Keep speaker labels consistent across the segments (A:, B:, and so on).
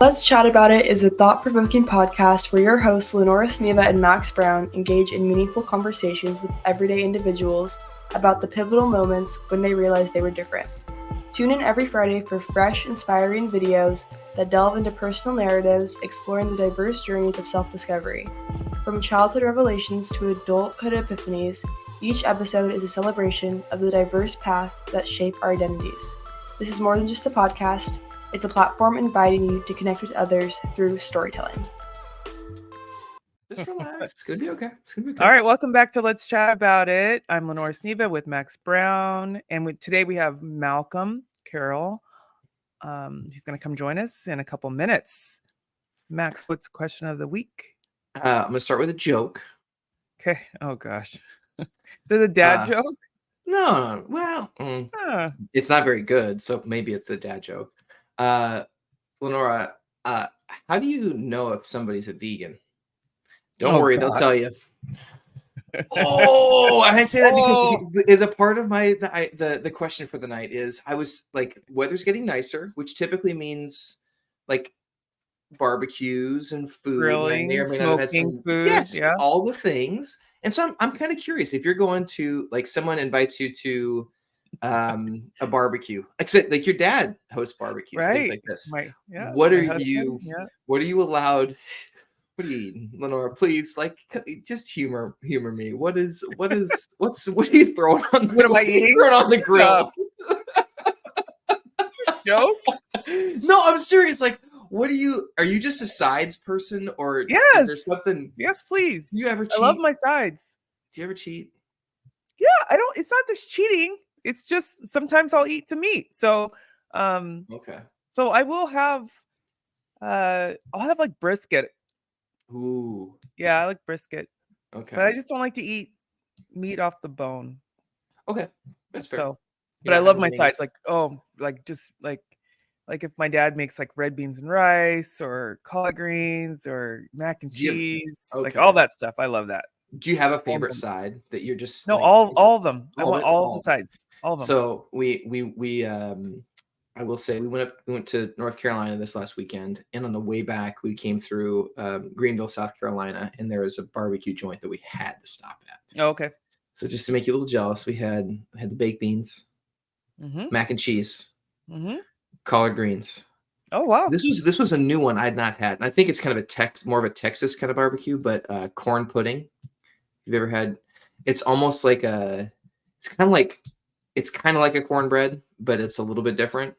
A: Let's Chat About It is a thought-provoking podcast where your hosts Lenora Sneva and Max Brown engage in meaningful conversations with everyday individuals about the pivotal moments when they realized they were different. Tune in every Friday for fresh, inspiring videos that delve into personal narratives exploring the diverse journeys of self-discovery. From childhood revelations to adulthood epiphanies, each episode is a celebration of the diverse paths that shape our identities. This is more than just a podcast. It's a platform inviting you to connect with others through storytelling.
B: Just relax. It's going to be okay.
C: All right. Welcome back to Let's Chat About It. I'm Lenora Sneva with Max Brown. And today we have Malcolm Carroll. He's going to come join us in a couple minutes. Max, what's the question of the week?
B: I'm going to start with a joke.
C: Okay. Oh, gosh. Is it a dad joke?
B: No. Well, it's not very good. So maybe it's a dad joke. Lenora, how do you know if somebody's a vegan? Don't worry, they'll tell you. I say that because as a part of the question for the night is I was like, weather's getting nicer, which typically means like barbecues and food,
C: grilling,
B: and
C: smoking food,
B: yes, all the things. And so I'm kind of curious if you're going to like someone invites you to a barbecue, except like your dad hosts barbecues,
C: right?
B: Things like this.
C: What are
B: you allowed? What are you eating, Lenora? Please, like, just humor me. What are you throwing on?
C: What am I eating?
B: Throwing on the grill?
C: Joke?
B: No, I'm serious. Like, are you just a sides person, or
C: yes,
B: is there something?
C: Yes, please.
B: Do you ever cheat?
C: I love my sides.
B: Do you ever cheat?
C: Yeah, I don't. It's not this cheating. It's just sometimes I'll eat some meat. So,
B: okay.
C: So I will have, I'll have like brisket.
B: Ooh.
C: Yeah, I like brisket.
B: Okay.
C: But I just don't like to eat meat off the bone.
B: Okay, that's fair.
C: So, but I love my sides. Like if my dad makes like red beans and rice or collard greens or mac and cheese, like all that stuff. I love that.
B: Do you have a favorite side that you're just
C: no, like, all of them? I want all of the sides. All of them.
B: So we I will say we went to North Carolina this last weekend, and on the way back we came through Greenville, South Carolina, and there was a barbecue joint that we had to stop at.
C: Oh, okay.
B: So just to make you a little jealous, we had the baked beans, mac and cheese, collard greens.
C: Oh wow!
B: This was a new one I'd not had, and I think it's kind of more of a Texas kind of barbecue, but corn pudding. You've ever had? It's almost like it's kind of like a cornbread, but it's a little bit different.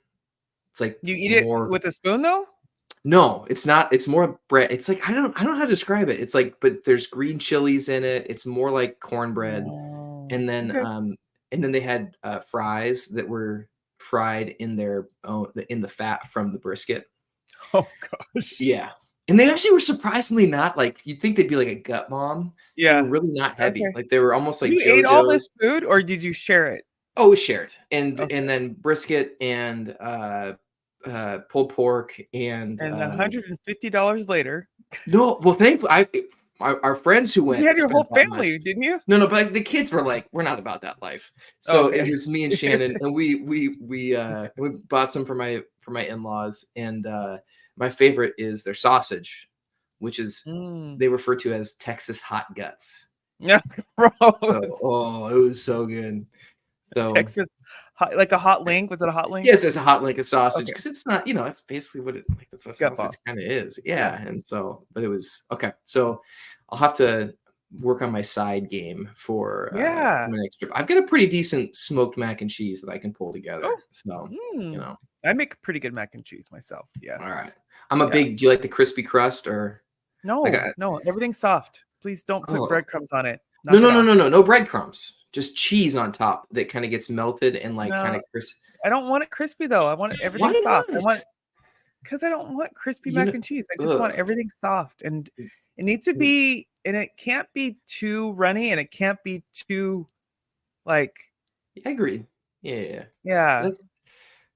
B: It's like
C: you eat it with a spoon though?
B: No, it's not. It's more bread. It's like I don't know how to describe it. It's like, but there's green chilies in it. It's more like cornbread, and then they had fries that were fried in the fat from the brisket.
C: Oh gosh.
B: Yeah. And they actually were surprisingly not like you'd think they'd be like a gut bomb.
C: Yeah,
B: they were really not heavy. Okay. Like they were almost like
C: you ate all this food, or did you share it?
B: Oh, it was shared, and then brisket and pulled pork and
C: $150 later.
B: No, well, our friends who went.
C: You had your whole family, didn't you?
B: No, but like, the kids were like, "We're not about that life." So it was me and Shannon, and we bought some for my in-laws, and my favorite is their sausage, which is they refer to as Texas hot guts.
C: Yeah,
B: bro. So, it was so good. So
C: Texas, like a hot link. Was it a hot link?
B: Yes, there's a hot link of sausage because it's not. That's basically what that's what sausage kind of is. Yeah, and so, but it was okay. So I'll have to work on my side game for my next trip. I've got a pretty decent smoked mac and cheese that I can pull together.
C: Oh.
B: So
C: I make pretty good mac and cheese myself. Yeah.
B: All right. I'm a big. Do you like the crispy crust or?
C: No, no. Everything's soft. Please don't put breadcrumbs on it.
B: No breadcrumbs. Just cheese on top that kind of gets melted and kind of crispy.
C: I don't want it crispy though. I want everything soft. Because I don't want crispy mac and cheese. I just want everything soft, and it needs to be, and it can't be too runny, and it can't be too like.
B: I agree. Yeah.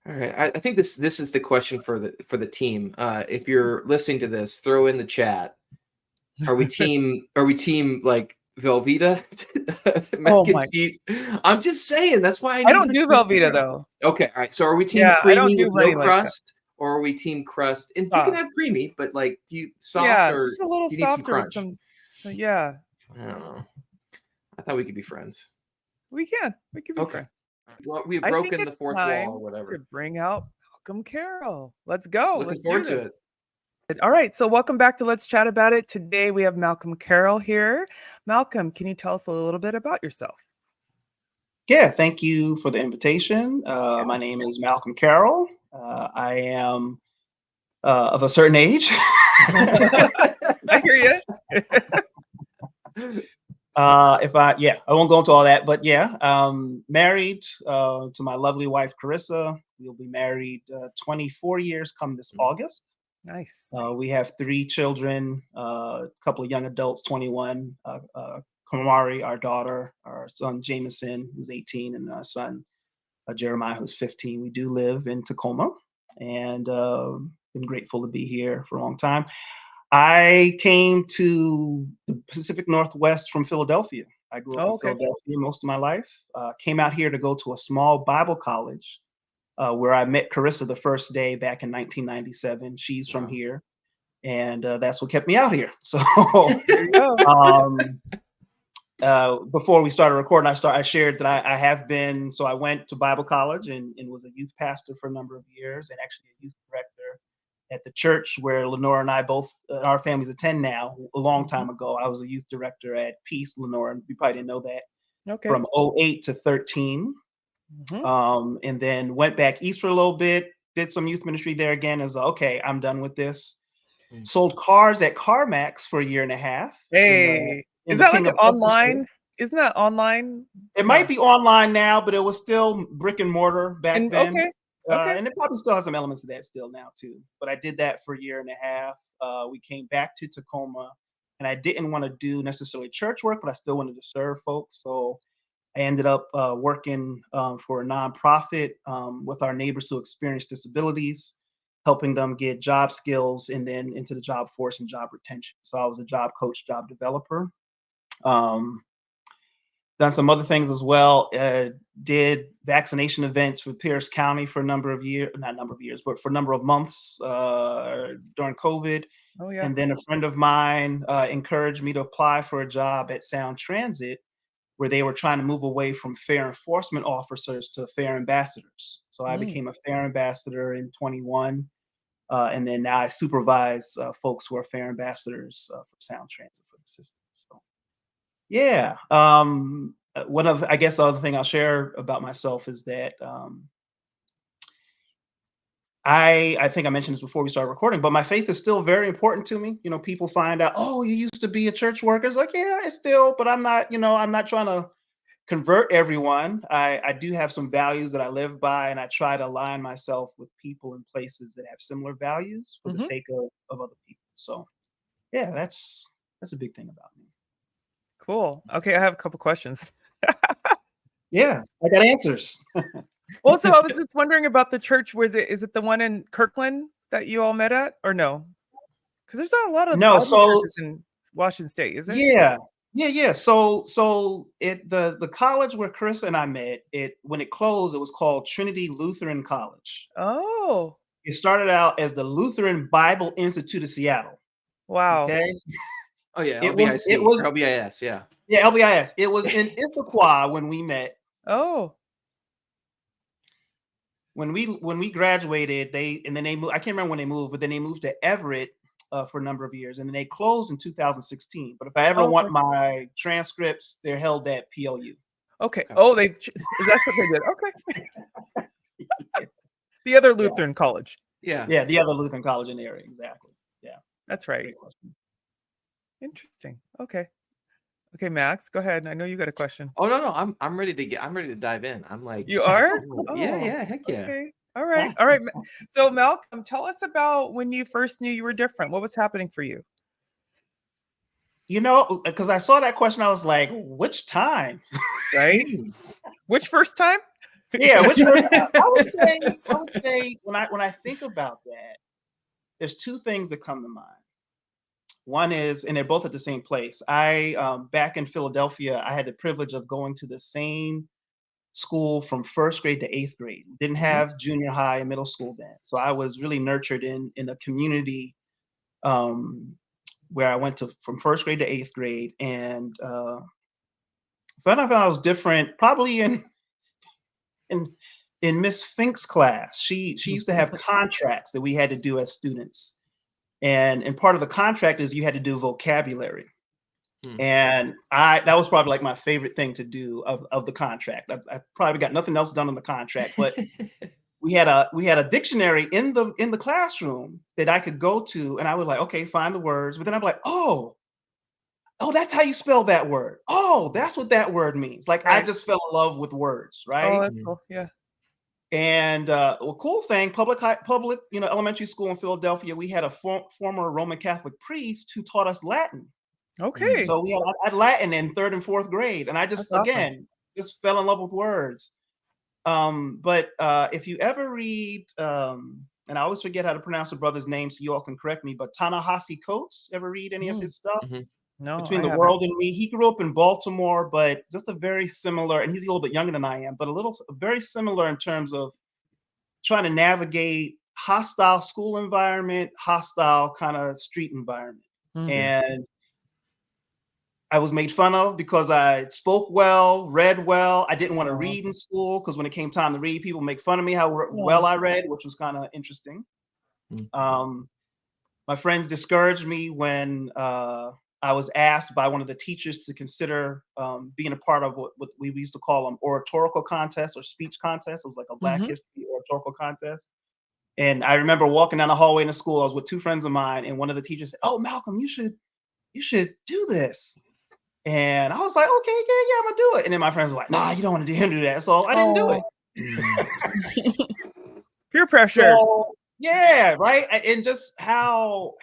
B: All right. I think this is the question for the team. If you're listening to this, throw in the chat. Are we team like Velveeta?
C: Oh my! Cheese?
B: I'm just saying. That's why
C: I don't do Velveeta though.
B: Okay. All right. So are we team creamy with no crust, or are we team crust? And you can
C: Soft.
B: have creamy, but like, do you soft
C: Yeah,
B: or
C: just a little
B: do you need some
C: softer with
B: crunch?
C: some. So yeah,
B: I don't know. I thought we could be friends.
C: we can. We can be
B: Okay.
C: friends.
B: Well, we've
C: I think
B: broken the
C: it's
B: fourth wall or
C: time to
B: whatever.
C: bring out Malcolm Carroll. Let's go.
B: Looking
C: Let's do
B: forward to it.
C: this. All right. So, welcome back to Let's Chat About It. Today we have Malcolm Carroll here. Malcolm, can you tell us a little bit about yourself?
D: Yeah, thank you for the invitation. My name is Malcolm Carroll. I am of a certain age.
C: I hear you.
D: I won't go into all that, but yeah, married to my lovely wife, Carissa. We'll be married 24 years come this August.
C: Nice.
D: We have 3 children, a couple of young adults, 21, Kamari, our daughter, our son, Jameson, who's 18, and our son, Jeremiah, who's 15. We do live in Tacoma, and been grateful to be here for a long time. I came to the Pacific Northwest from Philadelphia. I grew up in
C: Okay.
D: Philadelphia most of my life. Came out here to go to a small Bible college where I met Carissa the first day back in 1997. She's from here, and that's what kept me out here. So
C: There you go.
D: before we started recording, I shared that I have been, so I went to Bible college and was a youth pastor for a number of years, and actually a youth director at the church where Lenora and I both, our families attend now. A long time ago, I was a youth director at Peace, Lenora. You probably didn't know that.
C: Okay.
D: From 08 to 13. And then went back east for a little bit, did some youth ministry there again. As okay, I'm done with this. Sold cars at CarMax for a year and a half.
C: Hey,
D: in
C: is
D: the
C: that like
D: King
C: an
D: of Culture store.
C: online? Isn't that online?
D: It might be online now, but it was still brick and mortar back then.
C: Okay.
D: And it probably still has some elements of that still now too. But I did that for a year and a half. We came back to Tacoma, and I didn't want to do necessarily church work, but I still wanted to serve folks. So I ended up working for a nonprofit with our neighbors who experience disabilities, helping them get job skills and then into the job force and job retention. So I was a job coach, job developer. Done some other things as well. Did vaccination events for Pierce County for a number of years, not a number of years, but for a number of months during COVID.
C: Oh yeah.
D: And then a friend of mine encouraged me to apply for a job at Sound Transit, where they were trying to move away from fare enforcement officers to fare ambassadors. So I became a fare ambassador in 21. And then now I supervise folks who are fare ambassadors for Sound Transit for the system. So yeah. One of, I guess the other thing I'll share about myself is that I think I mentioned this before we started recording, but my faith is still very important to me. You know, people find out, oh, you used to be a church worker. It's like, yeah, it's still, but I'm not, I'm not trying to convert everyone. I do have some values that I live by, and I try to align myself with people and places that have similar values for the sake of other people. So yeah, that's a big thing about me.
C: Cool. Okay, I have a couple questions.
D: Yeah, I got answers.
C: Well, so I was just wondering about the church. Is it the one in Kirkland that you all met at, or no? Because there's not a lot of
D: No,
C: Bible
D: so
C: churches in Washington State, is there?
D: yeah. So the college where Chris and I met, when it closed, it was called Trinity Lutheran College.
C: Oh.
D: It started out as the Lutheran Bible Institute of Seattle.
C: Wow.
D: Okay.
B: Oh yeah,
D: It
B: LBIC,
D: was
B: or LBIS, yeah.
D: Yeah, LBIS. It was in Issaquah when we met.
C: Oh.
D: When we graduated, then they moved. I can't remember when they moved, but then they moved to Everett for a number of years, and then they closed in 2016. But if I ever want my transcripts, they're held at PLU.
C: Okay. Oh, that's what they did. Okay. The other Lutheran college.
D: Yeah, the other Lutheran college in the area. Exactly. Yeah.
C: That's right. Interesting. Okay, Max, go ahead. I know you got a question.
B: Oh no, I'm ready to dive in. I'm like,
C: you are?
B: Yeah, heck yeah.
C: Okay. All right. So Malcolm, tell us about when you first knew you were different. What was happening for you?
D: Because I saw that question, I was like, which time?
C: Right? Which first time?
D: Yeah, which first time? I would say when I think about that, there's 2 things that come to mind. One is, and they're both at the same place. Back in Philadelphia, I had the privilege of going to the same school from first grade to eighth grade. Didn't have junior high and middle school then. So I was really nurtured in a community where I went to from first grade to eighth grade, and found out I was different probably in in Miss Fink's class. She used to have contracts that we had to do as students, and part of the contract is you had to do vocabulary. And that was probably like my favorite thing to do of the contract. I probably got nothing else done on the contract, but we had a dictionary in the classroom that I could go to, and I would like, okay, find the words, but then I'm like, oh, that's how you spell that word. Oh, that's what that word means. Like I just fell in love with words,
C: Oh,
D: right?
C: that's cool. Yeah.
D: And well, cool thing, public, elementary school in Philadelphia, we had a former Roman Catholic priest who taught us Latin.
C: Okay.
D: So we had Latin in third and fourth grade, and I just
C: That's awesome.
D: again just fell in love with words. But if you ever read, and I always forget how to pronounce the brother's name, so you all can correct me. But Ta-Nehisi Coates, ever read any of his stuff?
C: No,
D: Between
C: I
D: the
C: haven't.
D: World and Me. He grew up in Baltimore, but just a very similar, and he's a little bit younger than I am, but very similar in terms of trying to navigate hostile school environment, hostile kind of street environment. And I was made fun of because I spoke well, read well. I didn't want to read in school because when it came time to read, people make fun of me how well I read, which was kind of interesting. My friends discouraged me when I was asked by one of the teachers to consider being a part of what we used to call them oratorical contests or speech contests. It was like a Black History oratorical contest. And I remember walking down the hallway in the school. I was with two friends of mine, and one of the teachers said, "Oh, Malcolm, you should do this." And I was like, "Okay, yeah, I'm gonna do it." And then my friends were like, "Nah, you don't want to do that." So I didn't do it.
C: Peer pressure.
D: So yeah, right. And just how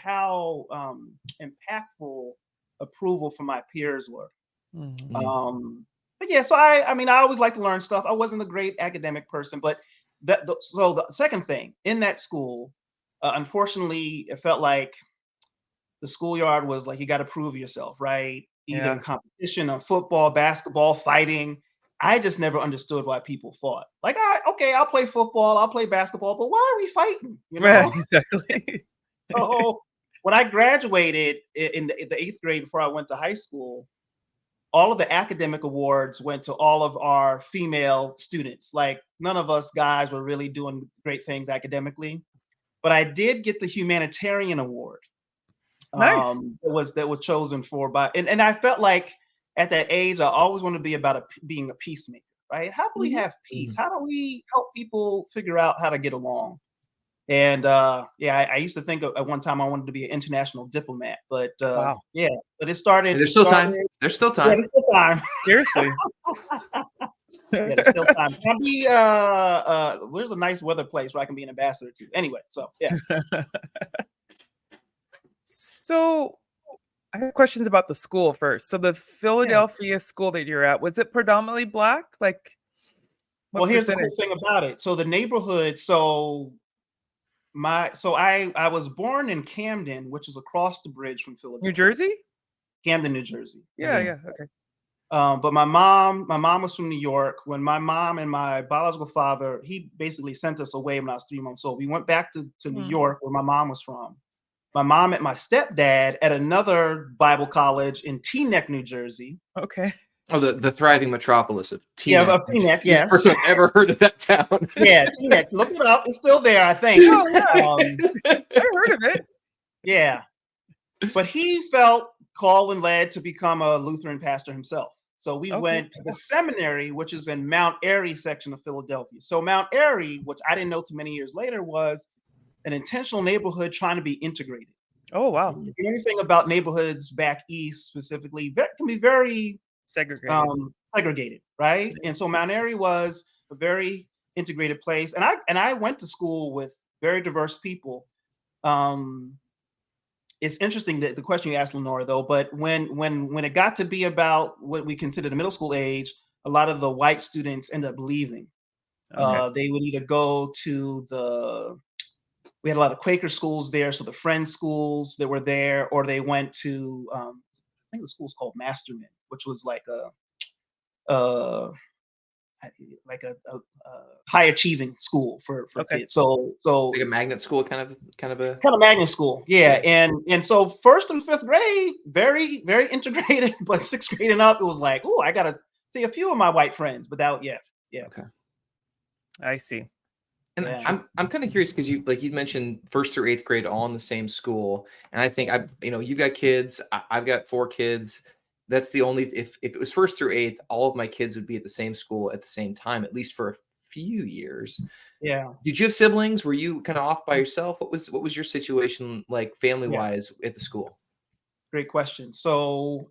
D: impactful approval from my peers were. But yeah, so I mean, I always like to learn stuff. I wasn't a great academic person, but so the second thing in that school, unfortunately, it felt like the schoolyard was like you got to prove yourself, right? Either in competition on football, basketball, fighting. I just never understood why people fought. Like, I'll play football, I'll play basketball, but why are we fighting? You know,
C: Right, exactly.
D: So when I graduated in the eighth grade before I went to high school, all of the academic awards went to all of our female students. Like none of us guys were really doing great things academically, but I did get the humanitarian award.
C: Nice.
D: That was chosen for and I felt like at that age I always wanted to be about being a peacemaker, right? How do we have peace? How do we help people figure out how to get along? And I used to think at one time I wanted to be an international diplomat, but
C: Wow.
D: yeah, but it started.
B: There's still time. There's still
D: Yeah,
B: time.
D: there's still time.
C: Seriously.
D: Yeah, there's still time. Can I be there's a nice weather place where I can be an ambassador to. Anyway, so yeah.
C: So I have questions about the school first. So the Philadelphia school that you're at, was it predominantly Black? Like,
D: Well, here's the cool thing about it. So the neighborhood, I was born in Camden, which is across the bridge from Philadelphia.
C: New Jersey?
D: Camden, New Jersey.
C: Yeah, okay.
D: But my mom was from New York. When my mom and my biological father, he basically sent us away when I was 3 months old. We went back to New York, where my mom was from. My mom met my stepdad at another Bible college in Teaneck, New Jersey.
C: Okay.
B: Oh, the thriving metropolis of Teaneck.
D: Yeah, of Teaneck, yes.
B: First I've ever heard of that town.
D: Yeah, Teaneck. Look it up. It's still there, I think.
C: Oh, yeah. I heard of it.
D: Yeah. But he felt called and led to become a Lutheran pastor himself. So we went to the seminary, which is in Mount Airy section of Philadelphia. So Mount Airy, which I didn't know till many years later, was an intentional neighborhood trying to be integrated.
C: Oh, wow.
D: If you know anything about neighborhoods back east specifically, can be very segregated, right? And so Mount Airy was a very integrated place. And I went to school with very diverse people. It's interesting that the question you asked, Lenora, though, but when it got to be about what we consider the middle school age, a lot of the white students end up leaving. They would either go to we had a lot of Quaker schools there, so the Friends schools that were there, or they went to, I think the school's called Masterman, which was like like a high achieving school for
C: Okay.
D: kids. So
B: Like a magnet school, kind of a.
D: kind of magnet school, yeah. And so first and fifth grade, very very integrated, but sixth grade and up, it was like, oh, I gotta see a few of my white friends, but that, yeah.
B: Okay.
C: I see.
B: And
D: Yeah.
B: I'm kind of curious because you mentioned first through eighth grade all in the same school, and I think you've got kids, I've got 4 kids. That's the only if it was first through eighth, all of my kids would be at the same school at the same time, at least for a few years.
D: Yeah.
B: Did you have siblings? Were you kind of off by yourself? What was your situation like family
D: Yeah.
B: wise at the school?
D: Great question. So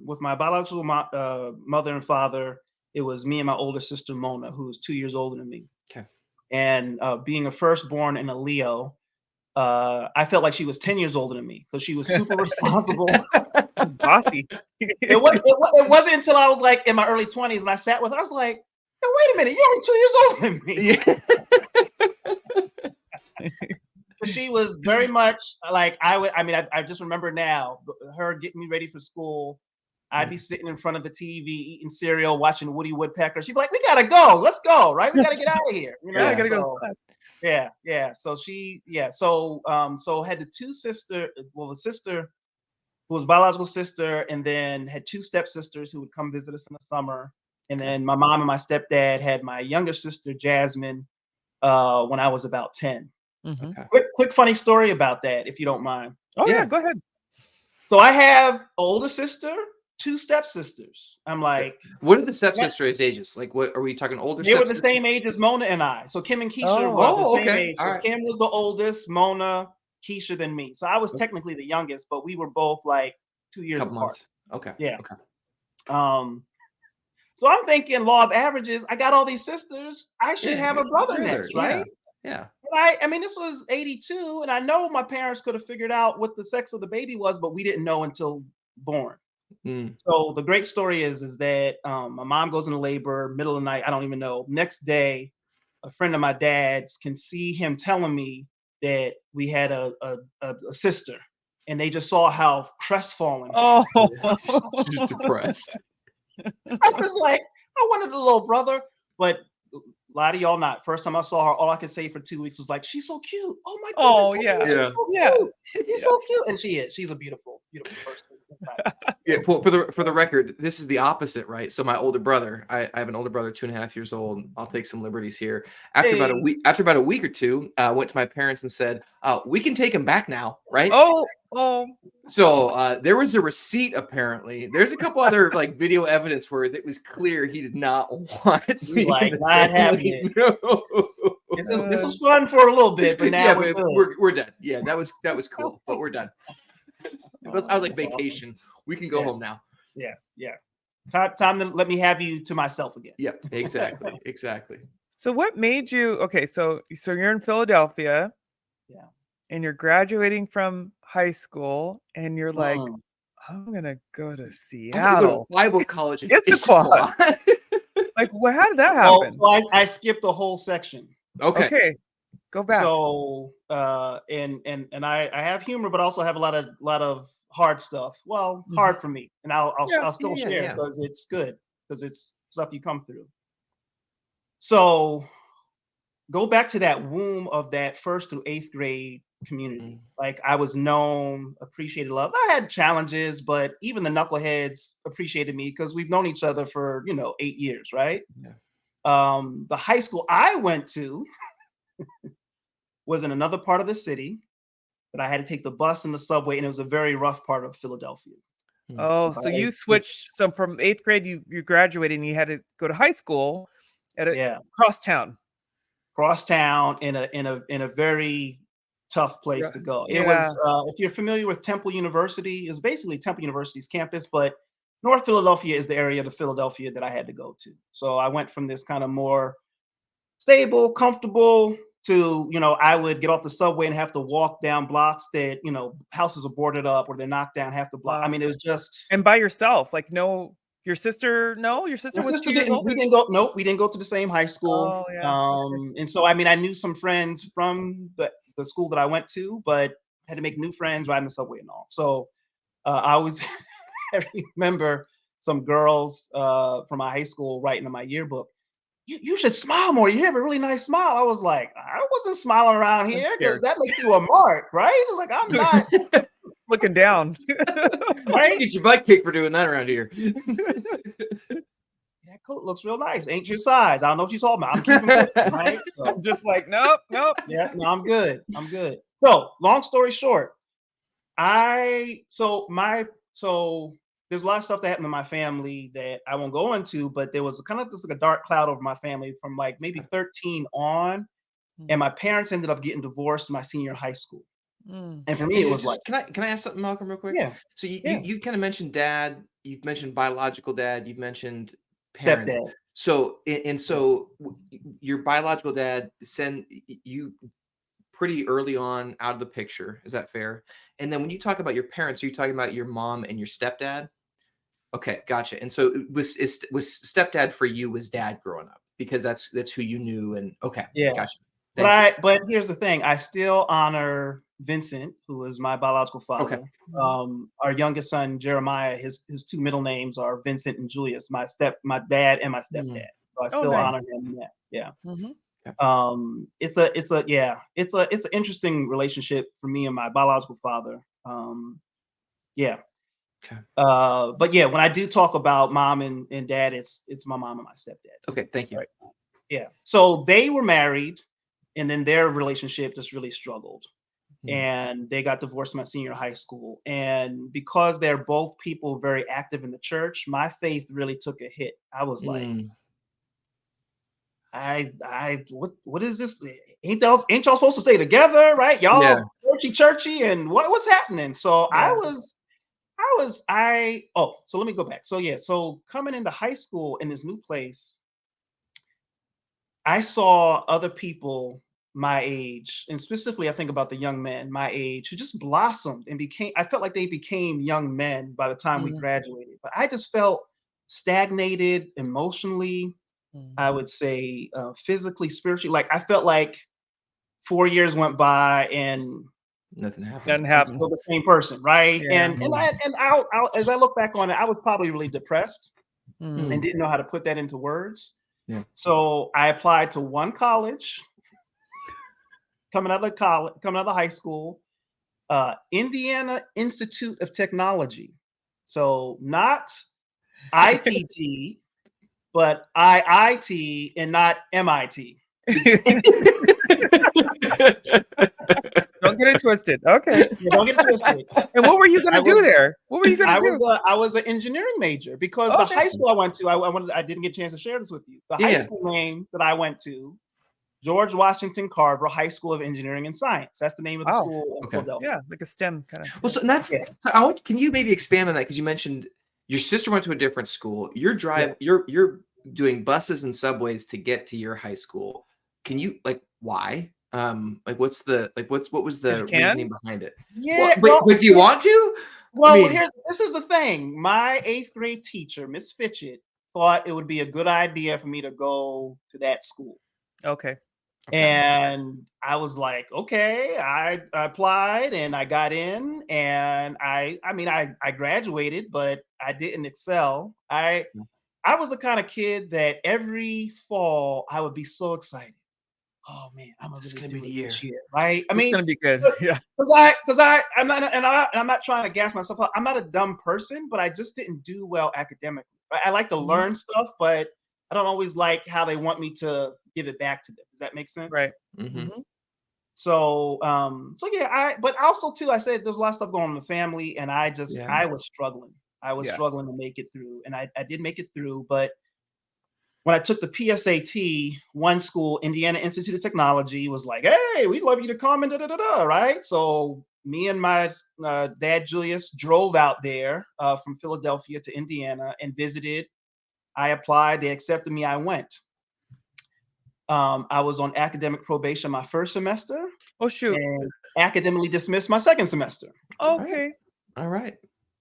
D: with my biological mother and father, it was me and my older sister Mona, who was 2 years older than me.
B: Okay.
D: And being a firstborn and a Leo, I felt like she was 10 years older than me because she was super responsible.
C: Bossy.
D: It wasn't until I was like in my early 20s and I sat with her, I was like, hey, wait a minute, you're only 2 years older than me.
B: Yeah.
D: She was very much like I just remember now her getting me ready for school. I'd be sitting in front of the TV eating cereal, watching Woody Woodpecker. She'd be like, "We gotta go, let's go, right? We gotta get out of here." You know,
C: Yeah, I
B: Yeah.
C: gotta go to
D: so,
C: class.
D: yeah. So had the two sister, well, the sister who was biological sister, and then had 2 stepsisters who would come visit us in the summer. And
B: Okay.
D: then my mom and my stepdad had my younger sister Jasmine when I was about 10.
C: Mhm.
B: Okay.
D: Quick funny story about that, if you don't mind.
C: Oh yeah,
B: Yeah.
C: go ahead.
D: So I have an older sister, 2 stepsisters. I'm like,
B: What are the stepsisters' ages? Like, what are we talking? Older
D: they were the
B: stepsisters?
D: same age as Mona and I. So Kim and Keisha
C: Oh.
D: were the
B: Oh,
D: same
B: okay.
D: age.
B: All
D: So
B: right.
D: Kim was the oldest, Mona, Keisha, then me. So I was technically the youngest, but we were both like 2 years
B: Couple
D: apart.
B: months. Okay.
D: Yeah.
B: Okay.
D: So I'm thinking, law of averages, I got all these sisters. I should
B: Yeah.
D: have a brother next, right?
B: Yeah.
D: I mean, this was 82, and I know my parents could have figured out what the sex of the baby was, but we didn't know until born.
B: Mm.
D: So the great story is that my mom goes into labor, middle of the night, I don't even know. Next day, a friend of my dad's can see him telling me that we had a sister, and they just saw how crestfallen.
C: Oh.
B: Just depressed.
D: I was like, I wanted a little brother, but lie to y'all not. First time I saw her, all I could say for 2 weeks was like, "She's so cute. Oh my goodness,
C: Oh, yeah.
D: she's
B: Yeah.
D: so
C: Yeah.
D: cute. She's
C: Yeah.
D: so cute." And she is. She's a beautiful, beautiful person.
B: Yeah, for the record, this is the opposite, right? So my older brother, I have an older brother, 2.5 years old. I'll take some liberties here. After about a week or two, went to my parents and said, "We can take him back now, right?"
C: Oh.
B: So there was a receipt. Apparently, there's a couple other like video evidence where it was clear he did not want me.
D: Like,
B: in the
D: not having
B: family.
D: it.
B: No.
D: This was fun for a little bit, but now
B: Yeah,
D: we're
B: but
D: good.
B: we're done. Yeah, that was cool, but we're done. I was like
D: That's awesome.
B: vacation. We can go
D: Yeah.
B: home now.
D: Yeah. Time to let me have you to myself again.
B: Yep, exactly.
C: So what made you okay? So you're in Philadelphia.
D: Yeah.
C: And you're graduating from high school, and you're like,
D: Mm.
C: I'm gonna go to
B: I'm gonna go
C: Seattle.
B: to Bible college in
C: Issaquah. Like, well, how did that
D: Well,
C: happen?
D: so I skipped a whole section.
B: Okay.
C: Go back.
D: So and I have humor, but also have a lot of hard stuff. Well, hard for me, and I'll still share because it's good, because it's stuff you come through. So go back to that womb of that first through eighth grade community. Like, I was known, appreciated, loved. I had challenges, but even the knuckleheads appreciated me because we've known each other for 8 years, right?
B: Yeah.
D: The high school I went to was in another part of the city, but I had to take the bus and the subway, and it was a very rough part of Philadelphia.
C: Oh, so you switched. So from eighth grade, you graduated, and you had to go to high school at a crosstown
D: in a very tough place to go. It was, if you're familiar with Temple University, it's basically Temple University's campus, but North Philadelphia is the area of Philadelphia that I had to go to. So I went from this kind of more stable, comfortable to, I would get off the subway and have to walk down blocks that, houses are boarded up or they're knocked down half the block. I mean, it was just.
C: And by yourself, like, your sister was 2 years older?
D: We didn't go. Nope, we didn't go to the same high school.
C: Oh, yeah.
D: And so, I mean, I knew some friends from the school that I went to, but had to make new friends riding the subway and all. So I always I remember some girls from my high school writing in my yearbook, you should smile more. You have a really nice smile. I was like, I wasn't smiling around
C: I'm
D: here because
C: scared.
D: that makes you a mark, right? It's like, I'm not,
C: Looking down.
D: right?
B: Get your butt kicked for doing that around here.
D: That coat looks real nice. Ain't your size. I don't know what you talking about. I'm keeping pushing, right? So
C: I'm just like, nope.
D: yeah, no, I'm good. I'm good. So long story short, so there's a lot of stuff that happened in my family that I won't go into, but there was kind of just like a dark cloud over my family from like maybe 13 on, and my parents ended up getting divorced in my senior high school.
C: Mm.
D: And for me, it was
B: Just
D: like,
B: can I ask something, Malcolm, real quick?
D: yeah,
B: So
D: yeah,
B: you kind of mentioned dad, you've mentioned biological dad, you've mentioned parents.
D: stepdad.
B: So
D: Yeah,
B: your biological dad send you pretty early on out of the picture. Is that fair? And then when you talk about your parents, are you talking about your mom and your stepdad? Okay, gotcha. And so was stepdad for you was dad growing up because that's who you knew and okay,
D: yeah.
B: gotcha. Thank you.
D: But here's the thing. I still honor Vincent, who is my biological
B: Okay.
D: father.
C: Mhm.
D: Our youngest son, Jeremiah, his two middle names are Vincent and Julius, my dad and my stepdad.
B: Mm,
D: So I
C: Oh,
D: still honor
C: nice.
D: him in that. Yeah.
C: Hmm.
B: okay.
D: It's an interesting relationship for me and my biological father. Yeah.
B: Okay.
D: But yeah, when I do talk about mom and dad, it's my mom and my stepdad.
B: Okay, thank you.
D: Right. Yeah. So they were married, and then their relationship just really struggled.
B: Mm,
D: And they got divorced in my senior high school. And because they're both people very active in the church, my faith really took a hit. I was like,
B: mm,
D: what is this? Ain't y'all supposed to stay together, right?
B: yeah.
D: Y'all churchy, and what's happening? So
C: Yeah.
D: so let me go back. So yeah, so coming into high school in this new place, I saw other people my age, and specifically I think about the young men my age who just blossomed and I felt like they became young men by the time we
C: Mhm.
D: graduated. But I just felt stagnated emotionally,
C: Mhm.
D: I would say physically, spiritually. Like I felt like 4 years went by and
B: Nothing happened.
C: Nothing
D: I'm
C: happened.
D: still the same person, right?
C: Yeah.
D: I'll as I look back on it, I was probably really depressed and
C: Mm.
B: Mm,
D: didn't know how to put that into words.
B: yeah.
D: So I applied to one college coming out of high school, Indiana Institute of Technology. So not ITT, but IIT and not MIT.
C: Don't get it twisted. Okay.
D: Yeah, don't get it twisted.
C: And what were you
D: I
C: gonna do
D: was
C: there? What were you gonna do?
D: I was an engineering major because the
C: Okay.
D: high school I went to, I didn't get a chance to share this with you. The high
B: Yeah.
D: school name that I went to, George Washington Carver High School of Engineering and Science. That's the name of the
C: Oh,
D: school in
B: Okay.
D: Philadelphia.
C: yeah, like a STEM kind of.
B: Well,
C: Yeah.
B: so that's
D: Yeah,
B: so can you maybe expand on that? Because you mentioned your sister went to a different school.
D: yeah.
B: You're doing buses and subways to get to your high school. Can you like why? Like what was
C: 'Cause you
B: the
C: can?
B: reasoning behind it? Well,
D: Yeah, well,
B: but do you want to? I
D: well,
B: mean,
D: here, this is the thing. My eighth grade teacher, Miss Fitchett, thought it would be a good idea for me to go to that school.
C: Okay.
B: okay.
D: And I was like, okay, I applied and I got in and I graduated, but I didn't excel. I was the kind of kid that every fall I would be so excited. Oh man, I'm gonna
B: This is
D: really
B: gonna be
D: do
B: the
D: it this
B: year.
D: year, right? I
C: It's
D: mean,
C: gonna be good. Yeah.
D: I'm not trying to gas myself up. I'm not a dumb person, but I just didn't do well academically. Right? I like to
C: Mhm.
D: learn stuff, but I don't always like how they want me to give it back to them. Does that make sense?
C: Right.
B: Hmm.
C: Mhm.
D: So yeah, but also too, I said there's a lot of stuff going on in the family, and
B: Yeah.
D: I was struggling. I was
C: Yeah.
D: struggling to make it through, and I did make it through, but when I took the PSAT, one school, Indiana Institute of Technology, was like, "Hey, we'd love you to come and da da da da." Right? So me and my dad Julius drove out there from Philadelphia to Indiana and visited. I applied. They accepted me. I went. I was on academic probation my first semester
C: Oh shoot.
D: and academically dismissed my second semester.
B: All right.
C: Okay.
B: All right.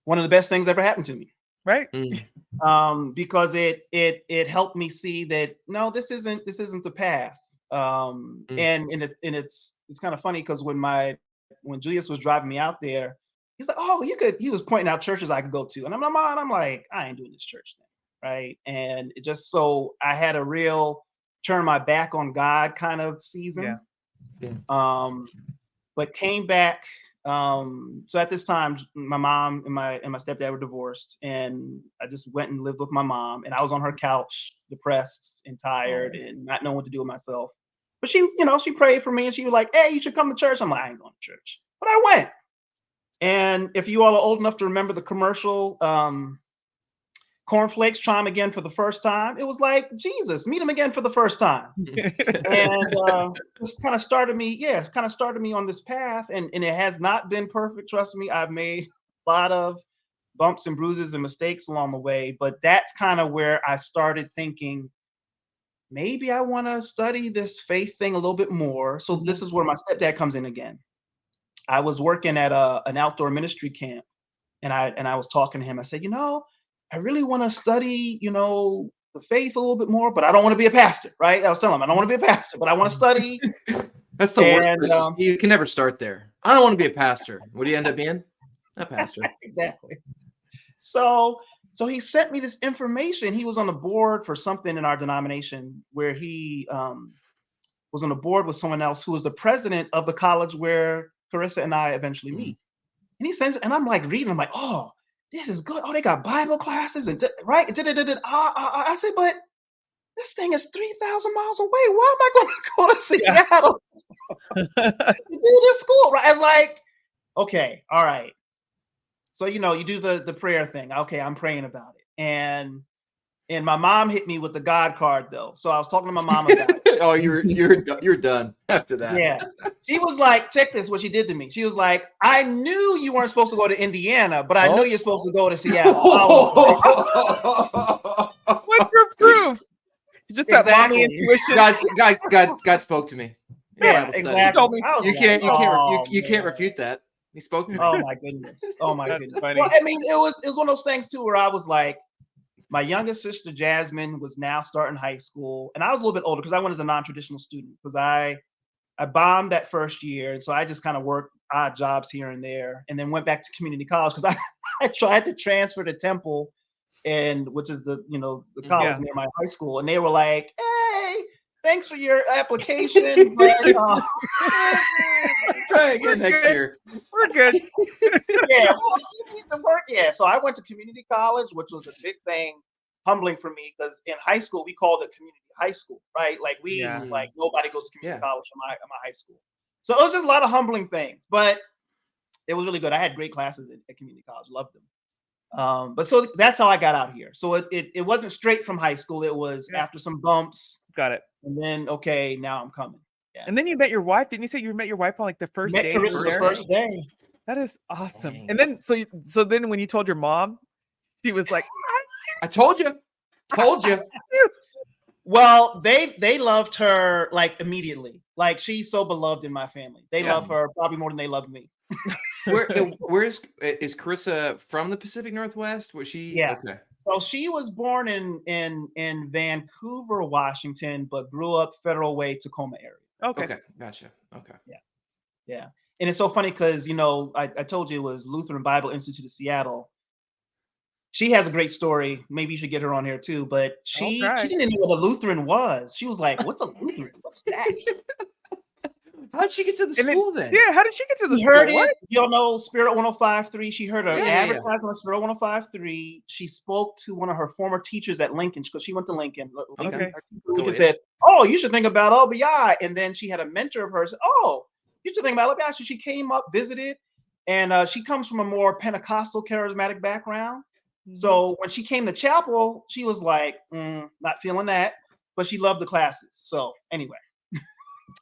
D: One of the best things ever happened to me.
C: Right.
B: Mm,
D: Because it helped me see that no, this isn't the path.
B: mm.
D: And it's kind of funny because when Julius was driving me out there, he's like, "Oh, you could." He was pointing out churches I could go to, and I'm like, "I ain't doing this church thing, right?" And it just so I had a real turn my back on God kind of season.
B: Yeah.
D: But came back. So at this time, my mom and my stepdad were divorced, and I just went and lived with my mom. And I was on her couch, depressed and tired, and not knowing what to do with myself. But she, she prayed for me, and she was like, "Hey, you should come to church." I'm like, "I ain't going to church," but I went. And if you all are old enough to remember the commercial, cornflakes, try them again for the first time. It was like Jesus, meet him again for the first time. And this kind of started me on this path, and it has not been perfect. Trust me, I've made a lot of bumps and bruises and mistakes along the way, but that's kind of where I started thinking, maybe I want to study this faith thing a little bit more. So this is where my stepdad comes in again. I was working at an outdoor ministry camp, and I was talking to him. I said, I really want to study, the faith a little bit more, but I don't want to be a pastor, right? I was telling him, I don't want to be a pastor, but I want to study.
B: That's the worst place. You can never start there. I don't want to be a pastor. What do you end up being? A pastor.
D: Exactly. So he sent me this information. He was on the board for something in our denomination where he was on the board with someone else who was the president of the college where Carissa and I eventually meet. And he sends it, and I'm like reading, I'm like, oh, this is good. Oh, they got Bible classes and right. I said, but this thing is 3,000 miles away. Why am I going to go to Seattle to do this school? Right? I was like, okay, all right. So you do the prayer thing. Okay, I'm praying about it, and my mom hit me with the God card though. So I was talking to my mom about it.
B: Oh, you're done after that.
D: Yeah. She was like, check this, what she did to me. She was like, I knew you weren't supposed to go to Indiana, but I know you're supposed to go to Seattle.
C: What's your proof? Just that mommy intuition.
B: God spoke to me.
D: Yeah, exactly.
B: You can't refute that. He spoke to me.
D: Oh my goodness. Oh my goodness.
C: Funny.
D: Well, I mean, it was one of those things too where I was like, my youngest sister Jasmine was now starting high school, and I was a little bit older because I went as a non-traditional student because I bombed that first year, and so I just kind of worked odd jobs here and there, and then went back to community college because I tried to transfer to Temple, and which is the college near my high school, and they were like, "Hey, thanks for your application, but
B: try again next year.
C: We're good."
D: Yeah, well, you need to work. Yeah, so I went to community college, which was a big thing, humbling for me because in high school we called it community high school, right? Like was like nobody goes to community college in my high school. So it was just a lot of humbling things, but it was really good. I had great classes at community college, loved them. But so that's how I got out here. So it wasn't straight from high school. It was after some bumps.
C: Got it.
D: And then okay, now I'm coming. Yeah.
C: And then you met your wife. Didn't you say you met your wife on like the first day?
D: The first day.
C: That is awesome. Dang. And then so then when you told your mom, she was like,
B: I told you.
D: Well, they loved her like immediately. Like she's so beloved in my family. They love her probably more than they love me.
B: Where is Carissa from? The Pacific Northwest? Was she?
D: Yeah.
B: Okay.
D: So she was born in Vancouver, Washington, but grew up Federal Way, Tacoma area.
C: Okay.
B: Gotcha. Okay.
D: Yeah. And it's so funny because I told you it was Lutheran Bible Institute of Seattle. She has a great story. Maybe you should get her on here too. But she didn't know what a Lutheran was. She was like, "What's a Lutheran? What's that?"
B: How did she get to the school then?
C: Yeah, how did she get to the
D: school?
C: Heard
D: it. Y'all know Spirit 105.3. She heard an advertisement on Spirit 105.3. She spoke to one of her former teachers at Lincoln because she went to Lincoln.
C: Okay.
D: Lincoln said, "Oh, you should think about LBI." And then she had a mentor of hers. "Oh, you should think about LBI." So she came up, visited, and she comes from a more Pentecostal charismatic background. Mm-hmm. So when she came to chapel, she was like, not feeling that, but she loved the classes. So anyway.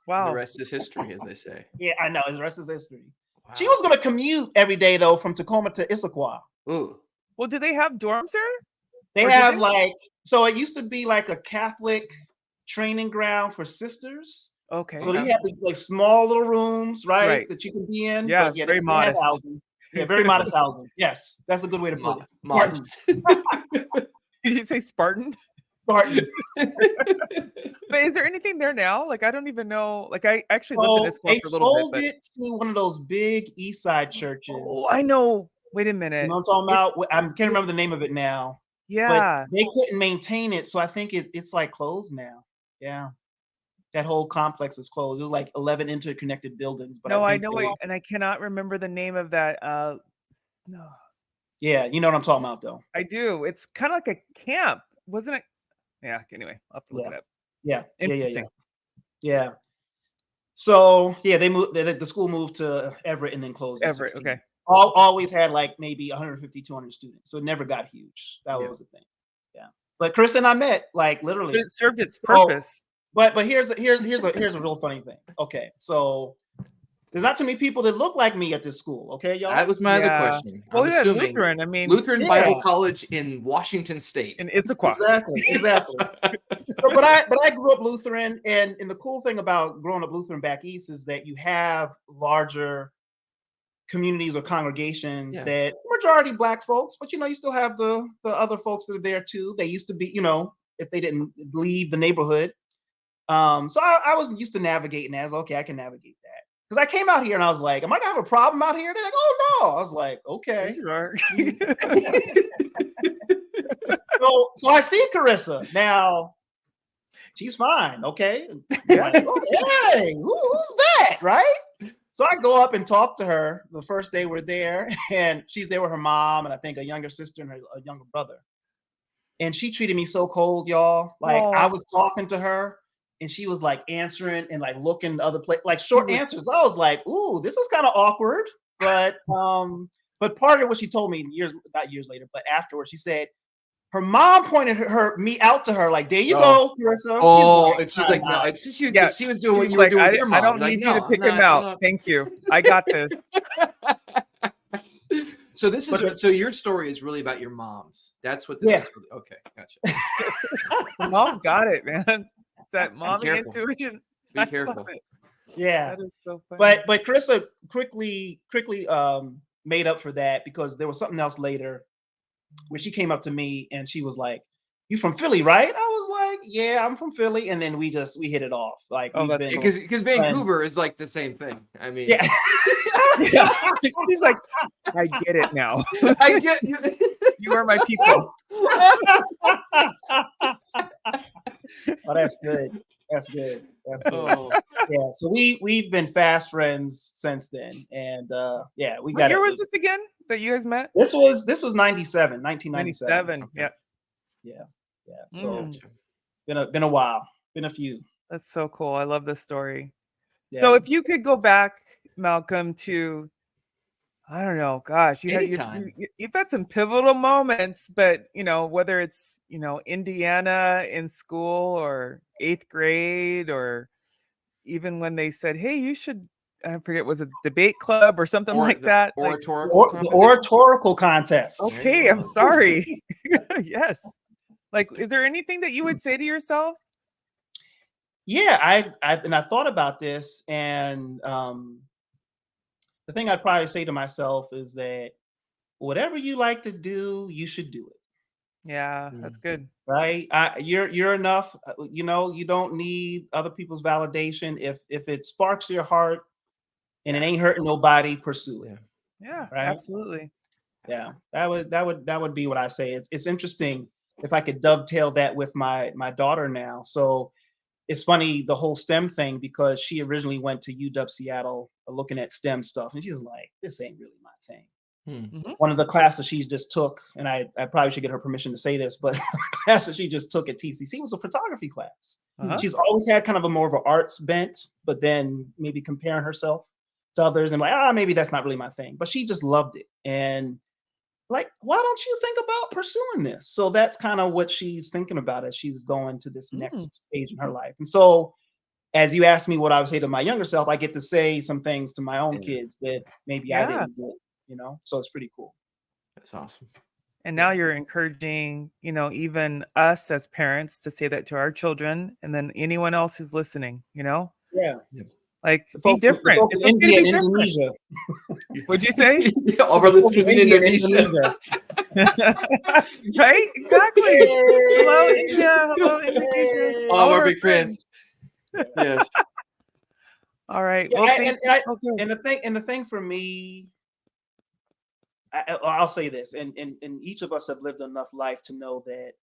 C: Wow.
B: The rest is history, as they say.
D: Yeah, I know. The rest is history. Wow. She was going to commute every day, though, from Tacoma to Issaquah.
B: Ooh.
C: Well, do they have dorms there?
D: They have so it used to be like a Catholic training ground for sisters.
C: Okay.
D: So you have like small little rooms, right? That you can be in.
C: Yeah,
D: but
C: very modest.
D: Housing. Yeah, very modest housing. Yes, that's a good way to put it.
B: Modest.
C: Did you say Spartan?
D: Spartan.
C: But is there anything there now? Like I don't even know. Like I actually lived in Issaquah for a little bit.
D: They sold it to one of those big East Side churches.
C: Oh, I know. Wait a minute.
D: You know what I'm talking about? I can't remember the name of it now.
C: Yeah.
D: But they couldn't maintain it, so I think it's like closed now. Yeah. That whole complex is closed. It was like 11 interconnected buildings, but I
C: No, I
D: think
C: know
D: they,
C: it, and I cannot remember the name of that. No,
D: yeah, you know what I'm talking about though.
C: I do. It's kind of like a camp, wasn't it? Yeah. Anyway, I'll have to look
D: Yeah.
C: it up.
D: Yeah.
C: Interesting.
D: Yeah. So yeah, they moved. The school moved to Everett and then closed in
C: Everett.
D: 16.
C: Okay.
D: Always had like maybe 150, 200 students, so it never got huge. That
B: Yeah.
D: was the thing. Yeah. But Chris and I met like
C: But
D: literally.
C: it served its
D: Oh,
C: purpose.
D: but here's a real funny thing. Okay, so there's not too many people that look like me at this school. Okay, y'all.
B: That was my other
C: Yeah.
B: question.
C: Well,
B: I'm
C: yeah,
B: assuming
C: Lutheran. I mean,
B: Lutheran
D: Yeah.
B: Bible College in Washington State.
C: in Issaquah.
D: Exactly. But I grew up Lutheran, and the cool thing about growing up Lutheran back east is that you have larger communities or congregations
B: Yeah.
D: that majority Black folks, but you still have the other folks that are there too. They used to be, if they didn't leave the neighborhood. So I was used to navigating that. I was like, okay, I can navigate that. Because I came out here and I was like, am I gonna have a problem out here? They're like, oh no. I was like, okay.
C: You are.
D: So I see Carissa now. She's fine, okay.
C: Yeah.
D: Like, oh, hey, who's that, right? So I go up and talk to her the first day we're there, and she's there with her mom and I think a younger sister and a younger brother. And she treated me so cold, y'all. Like I
C: Oh.
D: was talking to her, and she was like answering and like looking the other place, like
C: She
D: short
C: was-
D: answers. I was like, ooh, this is kind of awkward. But part of what she told me not years later, but afterwards, she said her mom pointed me out to her, like, there you go, Carissa.
B: Oh, and she's like, no,
D: "Nah,
B: it's just you.
C: Yeah,
B: She was doing what
C: She's
B: you were
C: like,
B: doing with your mom.
C: I don't
B: You're like,
C: need you to
B: no,
C: pick
B: I'm
C: him
B: not-
C: out.
B: I'm not-
C: Thank you. I got this.
B: So this is
D: But-
B: so your story is really about your moms. That's what this
D: Yeah.
B: is. Okay, gotcha.
C: Mom's got it, man. It's that mommy
B: careful.
C: intuition.
B: Be
C: I love
B: careful.
C: it.
D: Yeah.
C: That is so funny.
D: But Carissa quickly made up for that because there was something else later where she came up to me and she was like, "You from Philly, right?" I was like, "Yeah, I'm from Philly." And then we hit it off. Like
C: Oh,
D: we've
C: that's
D: been
C: cool.
B: Because Vancouver is like the same thing. I mean,
D: Yeah.
C: She's like, I get it now.
B: I get you.
C: You are my people.
D: Oh, that's good. That's good. That's good.
B: Oh,
D: Yeah. So we've been fast friends since then. And yeah, we
C: What
D: got
C: year
D: it.
C: was this again that you guys met?
D: This was 1997.
C: 97.
B: Okay.
C: Yeah.
D: Yeah. So
C: Mm.
D: been a while. Been a few.
C: That's so cool. I love this story.
D: Yeah.
C: So if you could go back, Malcolm, to I don't know, gosh,
B: Anytime.
C: you've had some pivotal moments, but whether it's Indiana in school or 8th grade, or even when they said, "Hey, you should," I forget, was it debate club or something like that? Like,
B: Oratorical
D: the oratorical contest.
C: okay, I'm sorry. Yes. Like, is there anything that you would say to yourself?
D: Yeah, I thought about this, and the thing I'd probably say to myself is that whatever you like to do, you should do it.
C: Yeah, that's good.
D: Right? You're enough. You don't need other people's validation. If it sparks your heart and it ain't hurting nobody, pursue it.
C: Yeah,
D: Right?
C: absolutely.
D: Yeah, that would be what I say. It's interesting if I could dovetail that with my daughter now. So it's funny, the whole STEM thing, because she originally went to UW Seattle looking at STEM stuff, and she's like, this ain't really my thing.
C: Mhm.
D: One of the classes she just took, and I probably should get her permission to say this, but class that she just took at TCC was a photography class.
C: Uh-huh.
D: She's always had kind of a more of an arts bent, but then maybe comparing herself to others and like, maybe that's not really my thing. But she just loved it. And like, why don't you think about pursuing this? So that's kind of what she's thinking about as she's going to this next stage in her life. And so as you asked me what I would say to my younger self, I get to say some things to my own kids that maybe I didn't get, so it's pretty cool.
B: That's awesome.
C: And now you're encouraging, even us as parents to say that to our children, and then anyone else who's listening,
D: Yeah.
C: like
D: The
C: be
D: folks,
C: different.
D: the folks
C: It's
D: in
C: okay to
D: India
C: be
D: and
C: different.
D: Indonesia.
C: What'd you say?
B: All of our
D: The folks
B: listeners in Indonesia.
C: Right? Exactly. Hello, India. Hello, Indonesia.
B: All of our big fans. Yes.
C: All right.
D: Yeah,
C: Well,
D: and the thing for me, I'll say this, and each of us have lived enough life to know that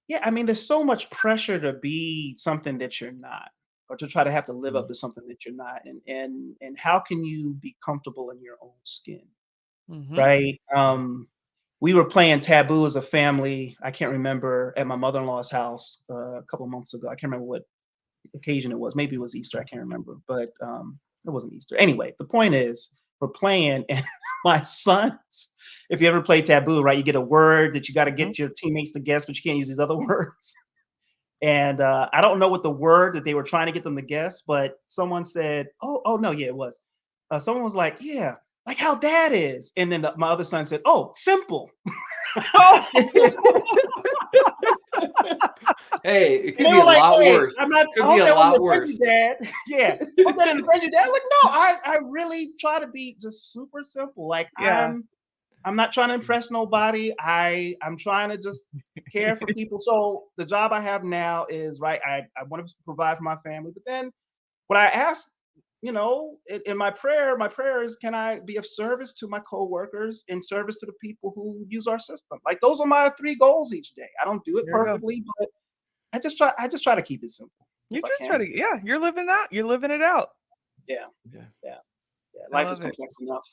D: Yeah, I mean, there's so much pressure to be something that you're not, or to try to have to live up
B: Mhm.
D: to something that you're not, and how can you be comfortable in your own skin,
C: Mm-hmm.
D: right? We were playing Taboo as a family. I can't remember at my mother-in-law's house a couple of months ago. I can't remember what occasion it was. Maybe it was Easter. I can't remember, but it wasn't Easter. Anyway, the point is, we're playing, and my sons. If you ever play Taboo, right, you get a word that you got to
C: Mm-hmm.
D: get your teammates to guess, but you can't use these other words. And I don't know what the word that they were trying to get them to guess, but someone said, "Oh no, yeah, it was." Someone was like, "Yeah, like how dad is," and then my other son said, "Oh, simple."
B: Hey, it
D: And
B: could
D: they
B: be
D: were
B: a
D: like,
B: lot
D: "Hey,
B: worse.
D: I
B: Could be
D: hope
B: a
D: that
B: lot
D: wouldn't offend
B: worse.
D: you, Dad." Yeah, I hope that didn't offend you, Dad. Like, no, I really try to be just super simple. Like,
C: Yeah.
D: I'm not trying to impress nobody. I'm trying to just care for people. So the job I have now is right. I want to provide for my family, but then what I ask, in my prayer is, can I be of service to my coworkers and service to the people who use our system? Like those are my three goals each day. I don't do it
C: There you go.
D: perfectly, but I just try to keep it simple
C: You
D: if I
C: just try
D: can.
C: to, yeah, you're living that. You're living it out.
D: Yeah,
B: Yeah.
D: yeah, yeah.
C: I
D: Life is
C: love it.
D: complex enough.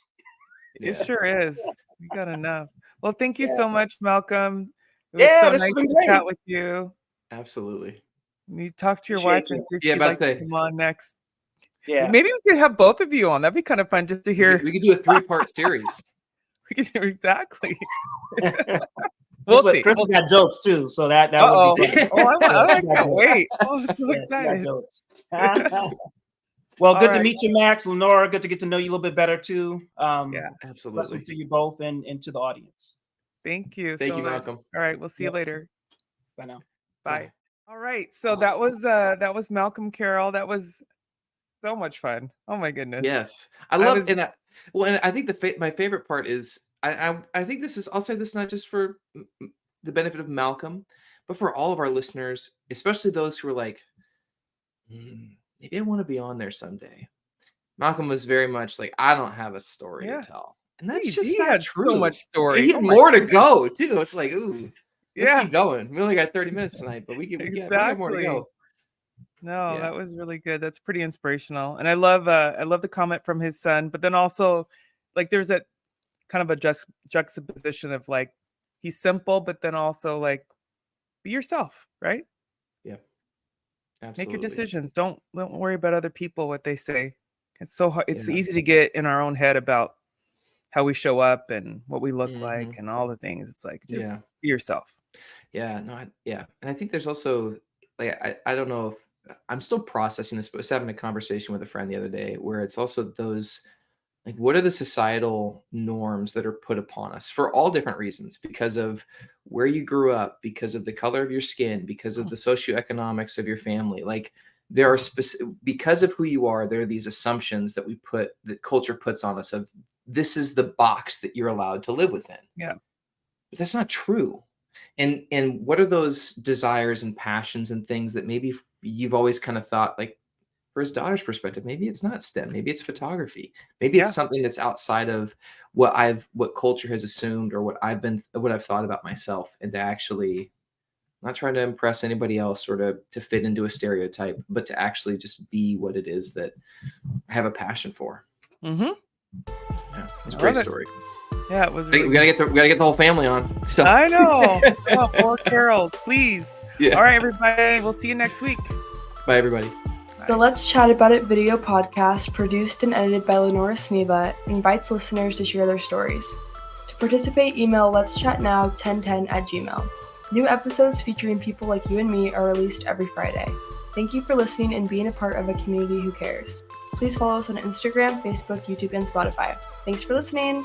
C: It
B: Yeah.
C: sure is. You got enough. Well, thank you
D: Yeah,
C: so much, Malcolm. It was
D: yeah.
C: so
D: This has
C: nice
D: been
C: to
D: great.
C: chat with you.
B: Absolutely.
C: You talk to your
D: Appreciate
C: wife and
D: you.
C: see if
B: Yeah,
C: she'd
B: about to
C: like to
B: say
C: come on next.
D: Yeah.
C: Maybe we could have both of you on. That'd be kind of fun just to
B: we could,
C: hear.
B: we could do a 3-part series.
C: We could hear exactly.
D: Chris,
C: We'll see.
D: Chris has got jokes too, so that would be
C: Uh-oh.
D: funny.
C: Oh,
D: Yeah,
C: I
D: she got
C: can't
D: jokes.
C: wait. Oh, I'm so
D: Yeah, she got
C: excited.
D: jokes. Well,
C: All
D: good to
C: right.
D: meet you, Max. Lenora, good to get to know you a little bit better too.
C: Yeah.
D: Blessings
B: Absolutely.
D: to you both and to the audience.
C: Thank you
B: Thank
C: so
B: you,
C: much.
B: Malcolm.
C: All right. We'll see you
D: Yep.
C: later.
D: Bye now.
C: Bye.
B: Bye.
C: All right. So that was Malcolm Carroll. That was so much fun. Oh my goodness.
B: Yes, I
C: I
B: love,
C: was
B: and I think my favorite part is I think this is, I'll say this not just for the benefit of Malcolm, but for all of our listeners, especially those who are like, maybe I want to be on there someday. Malcolm was very much like, I don't have a story to
C: yeah.
B: tell, and that's just
C: He
B: not
C: had so
B: true.
C: much
B: And
C: story.
B: he
C: Oh
B: had
C: my
B: more to
C: goodness.
B: go too. It's like, ooh, let's
C: Yeah.
B: keep going. We only got 30 minutes tonight, but we got more to
C: Exactly.
B: go.
C: No,
B: Yeah.
C: that was really good. That's pretty inspirational. And I love the comment from his son, but then also like there's a kind of a juxtaposition of like he's simple, but then also like be yourself, right?
B: Yeah.
C: Make your
B: Absolutely.
C: decisions. Don't worry about other people, what they say. It's so hard. It's
B: Yeah.
C: easy to get in our own head about how we show up and what we look like
B: Hmm.
C: and all the things. It's like
B: Yeah.
C: just be yourself.
B: Yeah, no, yeah, and I think there's also like I don't know if I'm still processing this, but I was having a conversation with a friend the other day where it's also those like what are the societal norms that are put upon us for all different reasons because of where you grew up, because of the color of your skin, because of the socioeconomics of your family. Like there are specific because of who you are, there are these assumptions that that culture puts on us of this is the box that you're allowed to live within.
C: Yeah.
B: But that's not true. And what are those desires and passions and things that maybe you've always kind of thought like for his daughter's perspective, maybe it's not STEM, maybe it's photography, maybe it's
C: Yeah.
B: something that's outside of what culture has assumed or what I've thought about myself, and to actually not trying to impress anybody else or to fit into a stereotype, but to actually just be what it is that I have a passion for.
C: Mm-hmm.
B: Yeah, it's a
C: I
B: great
C: love it.
B: story.
C: Yeah, it was
B: We
C: really
B: gotta
C: good.
B: get the whole family on. So
C: I know. Oh, more carols, please.
B: yeah.
C: All right, everybody. We'll see you next week.
B: Bye everybody.
A: The Let's Chat About It video podcast, produced and edited by Lenora Sneva, invites listeners to share their stories. To participate, email letschatnow1010@gmail. New episodes featuring people like you and me are released every Friday. Thank you for listening and being a part of a community who cares. Please follow us on Instagram, Facebook, YouTube, and Spotify. Thanks for listening!